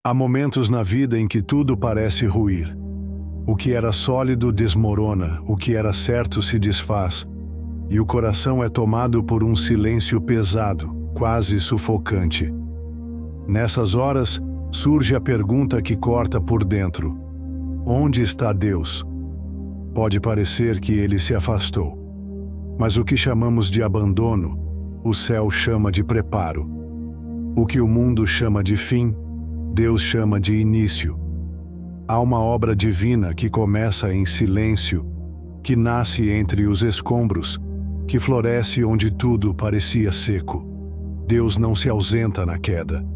Há momentos na vida em que tudo parece ruir. O que era sólido desmorona, o que era certo se desfaz, e o coração é tomado por um silêncio pesado, quase sufocante. Nessas horas, surge a pergunta que corta por dentro: onde está Deus? Pode parecer que ele se afastou. Mas o que chamamos de abandono, o céu chama de preparo. O que o mundo chama de fim, Deus chama de início. Há uma obra divina que começa em silêncio, que nasce entre os escombros, que floresce onde tudo parecia seco. Deus não se ausenta na queda.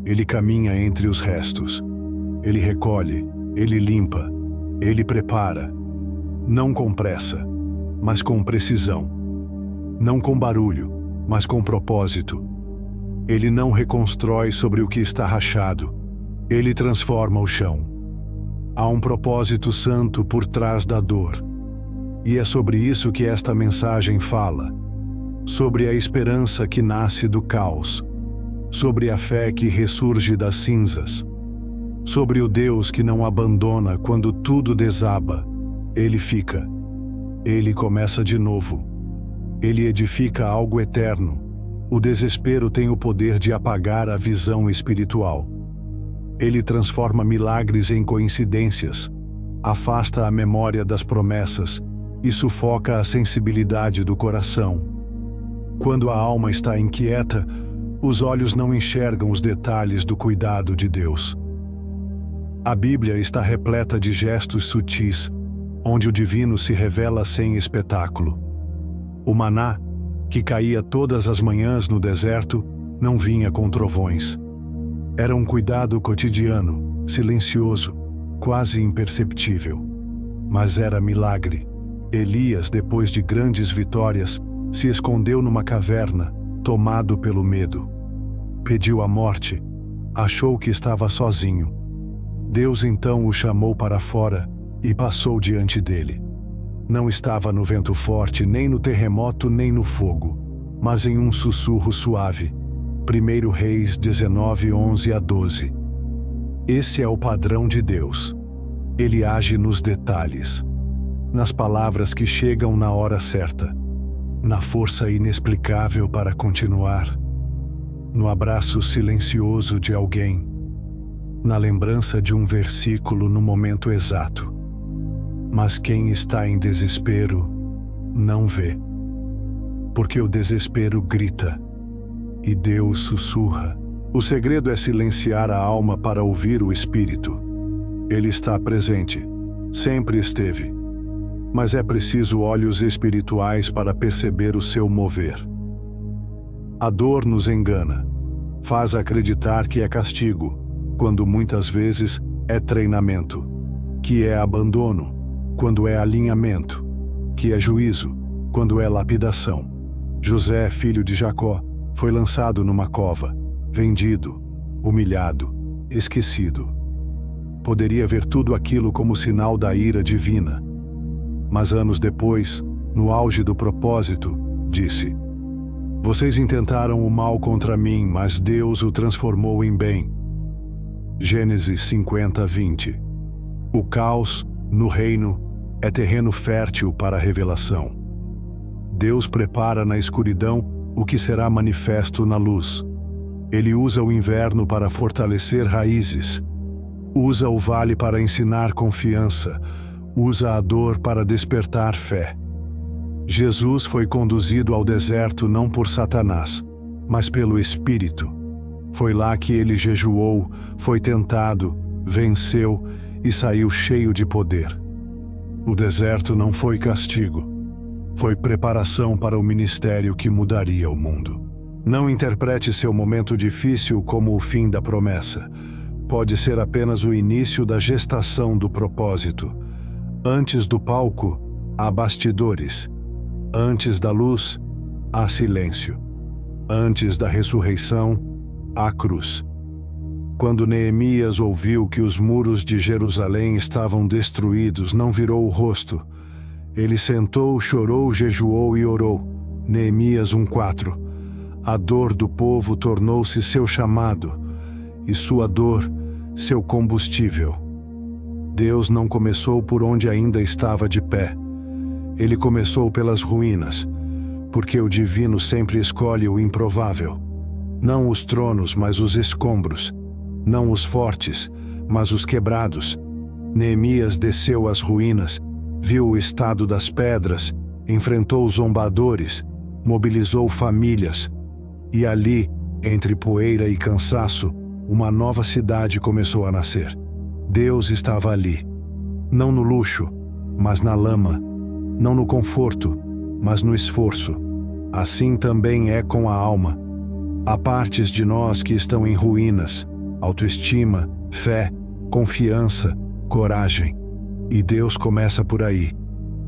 Ele caminha entre os restos. Ele recolhe, ele limpa, ele prepara. Não com pressa, mas com precisão. Não com barulho, mas com propósito. Ele não reconstrói sobre o que está rachado. Ele transforma o chão. Há um propósito santo por trás da dor. E é sobre isso que esta mensagem fala. Sobre a esperança que nasce do caos. Sobre a fé que ressurge das cinzas. Sobre o Deus que não abandona quando tudo desaba. Ele fica. Ele começa de novo. Ele edifica algo eterno. O desespero tem o poder de apagar a visão espiritual. Ele transforma milagres em coincidências, afasta a memória das promessas e sufoca a sensibilidade do coração. Quando a alma está inquieta, os olhos não enxergam os detalhes do cuidado de Deus. A Bíblia está repleta de gestos sutis, onde o divino se revela sem espetáculo. O maná, que caía todas as manhãs no deserto, não vinha com trovões. Era um cuidado cotidiano, silencioso, quase imperceptível. Mas era milagre. Elias, depois de grandes vitórias, se escondeu numa caverna, tomado pelo medo. Pediu a morte, achou que estava sozinho. Deus então o chamou para fora e passou diante dele. Não estava no vento forte, nem no terremoto, nem no fogo, mas em um sussurro suave. 1 Reis 19, 11 a 12. Esse é o padrão de Deus. Ele age nos detalhes, nas palavras que chegam na hora certa, na força inexplicável para continuar, no abraço silencioso de alguém, na lembrança de um versículo no momento exato. Mas quem está em desespero não vê, porque o desespero grita e Deus sussurra. O segredo é silenciar a alma para ouvir o Espírito. Ele está presente, sempre esteve, mas é preciso olhos espirituais para perceber o seu mover. A dor nos engana, faz acreditar que é castigo, quando muitas vezes é treinamento, que é abandono, quando é alinhamento, que é juízo, quando é lapidação. José, filho de Jacó, foi lançado numa cova, vendido, humilhado, esquecido. Poderia ver tudo aquilo como sinal da ira divina. Mas anos depois, no auge do propósito, disse: vocês intentaram o mal contra mim, mas Deus o transformou em bem. Gênesis 50, 20. O caos, no reino, é terreno fértil para a revelação. Deus prepara na escuridão o que será manifesto na luz. Ele usa o inverno para fortalecer raízes. Usa o vale para ensinar confiança. Usa a dor para despertar fé. Jesus foi conduzido ao deserto não por Satanás, mas pelo Espírito. Foi lá que ele jejuou, foi tentado, venceu e saiu cheio de poder. O deserto não foi castigo. Foi preparação para o ministério que mudaria o mundo. Não interprete seu momento difícil como o fim da promessa. Pode ser apenas o início da gestação do propósito. Antes do palco, há bastidores. Antes da luz, há silêncio. Antes da ressurreição, há cruz. Quando Neemias ouviu que os muros de Jerusalém estavam destruídos, não virou o rosto. Ele sentou, chorou, jejuou e orou. Neemias 1:4. A dor do povo tornou-se seu chamado, e sua dor seu combustível. Deus não começou por onde ainda estava de pé. Ele começou pelas ruínas, porque o divino sempre escolhe o improvável. Não os tronos, mas os escombros. Não os fortes, mas os quebrados. Neemias desceu às ruínas, viu o estado das pedras, enfrentou zombadores, mobilizou famílias. E ali, entre poeira e cansaço, uma nova cidade começou a nascer. Deus estava ali. Não no luxo, mas na lama. Não no conforto, mas no esforço. Assim também é com a alma. Há partes de nós que estão em ruínas, autoestima, fé, confiança, coragem. E Deus começa por aí,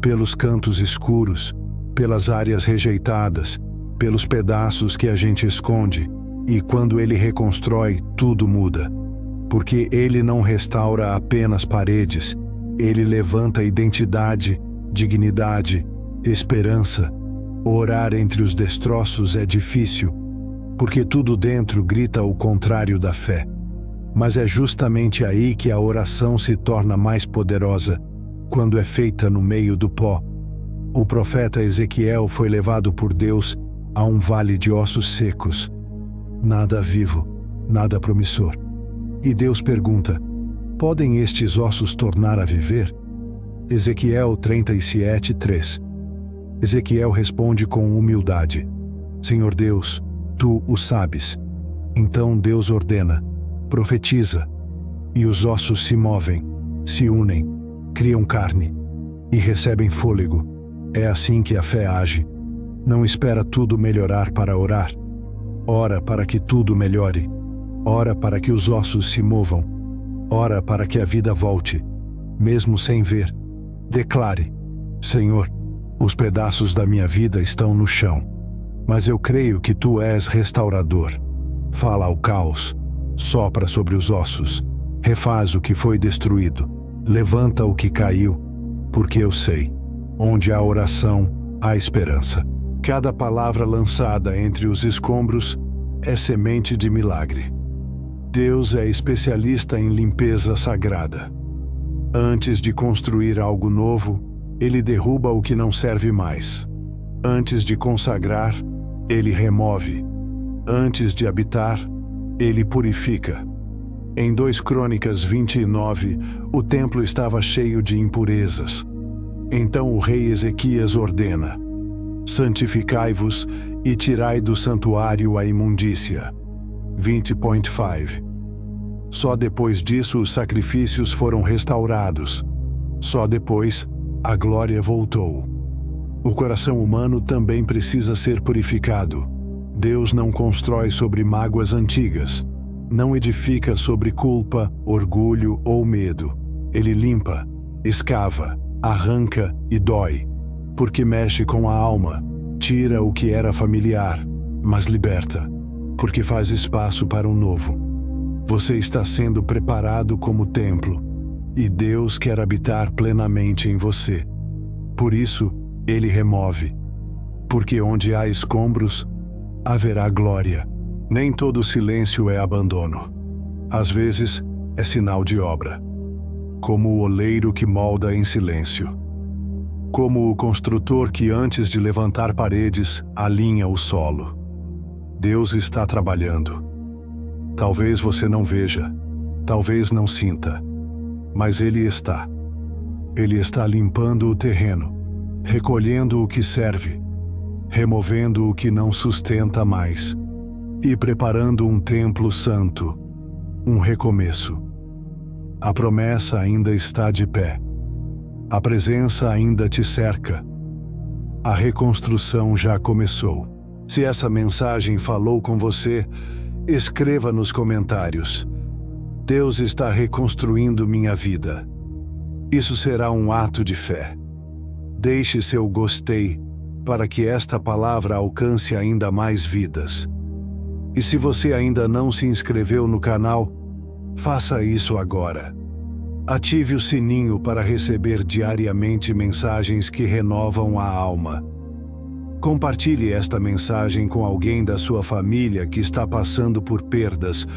pelos cantos escuros, pelas áreas rejeitadas, pelos pedaços que a gente esconde. E quando Ele reconstrói, tudo muda. Porque Ele não restaura apenas paredes, Ele levanta identidade, dignidade, esperança. Orar entre os destroços é difícil, porque tudo dentro grita o contrário da fé. Mas é justamente aí que a oração se torna mais poderosa, quando é feita no meio do pó. O profeta Ezequiel foi levado por Deus a um vale de ossos secos. Nada vivo, nada promissor. E Deus pergunta: podem estes ossos tornar a viver? Ezequiel 37:3. Ezequiel responde com humildade: Senhor Deus, Tu o sabes. Então Deus ordena: profetiza. E os ossos se movem, se unem, criam carne e recebem fôlego. É assim que a fé age. Não espera tudo melhorar para orar. Ora para que tudo melhore. Ora para que os ossos se movam. Ora para que a vida volte, mesmo sem ver. Declare: Senhor, os pedaços da minha vida estão no chão, mas eu creio que Tu és restaurador. Fala ao caos, sopra sobre os ossos, refaz o que foi destruído, levanta o que caiu, porque eu sei, onde há oração, há esperança. Cada palavra lançada entre os escombros é semente de milagre. Deus é especialista em limpeza sagrada. Antes de construir algo novo, Ele derruba o que não serve mais. Antes de consagrar, Ele remove. Antes de habitar, Ele purifica. Em 2 Crônicas 29, o templo estava cheio de impurezas. Então o rei Ezequias ordena: santificai-vos e tirai do santuário a imundícia. 20.5. Só depois disso os sacrifícios foram restaurados. Só depois a glória voltou. O coração humano também precisa ser purificado. Deus não constrói sobre mágoas antigas. Não edifica sobre culpa, orgulho ou medo. Ele limpa, escava, arranca e dói. Porque mexe com a alma, tira o que era familiar, mas liberta. Porque faz espaço para um novo. Você está sendo preparado como templo, e Deus quer habitar plenamente em você. Por isso, Ele remove. Porque onde há escombros, haverá glória. Nem todo silêncio é abandono. Às vezes, é sinal de obra. Como o oleiro que molda em silêncio. Como o construtor que, antes de levantar paredes, alinha o solo. Deus está trabalhando. Talvez você não veja, talvez não sinta, mas Ele está. Ele está limpando o terreno, recolhendo o que serve, removendo o que não sustenta mais, e preparando um templo santo, um recomeço. A promessa ainda está de pé. A presença ainda te cerca. A reconstrução já começou. Se essa mensagem falou com você, escreva nos comentários: Deus está reconstruindo minha vida. Isso será um ato de fé. Deixe seu gostei para que esta palavra alcance ainda mais vidas. E se você ainda não se inscreveu no canal, faça isso agora. Ative o sininho para receber diariamente mensagens que renovam a alma. Compartilhe esta mensagem com alguém da sua família que está passando por perdas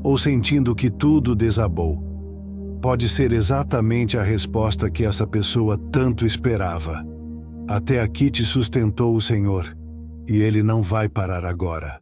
ou sentindo que tudo desabou. Pode ser exatamente a resposta que essa pessoa tanto esperava. Até aqui te sustentou o Senhor, e Ele não vai parar agora.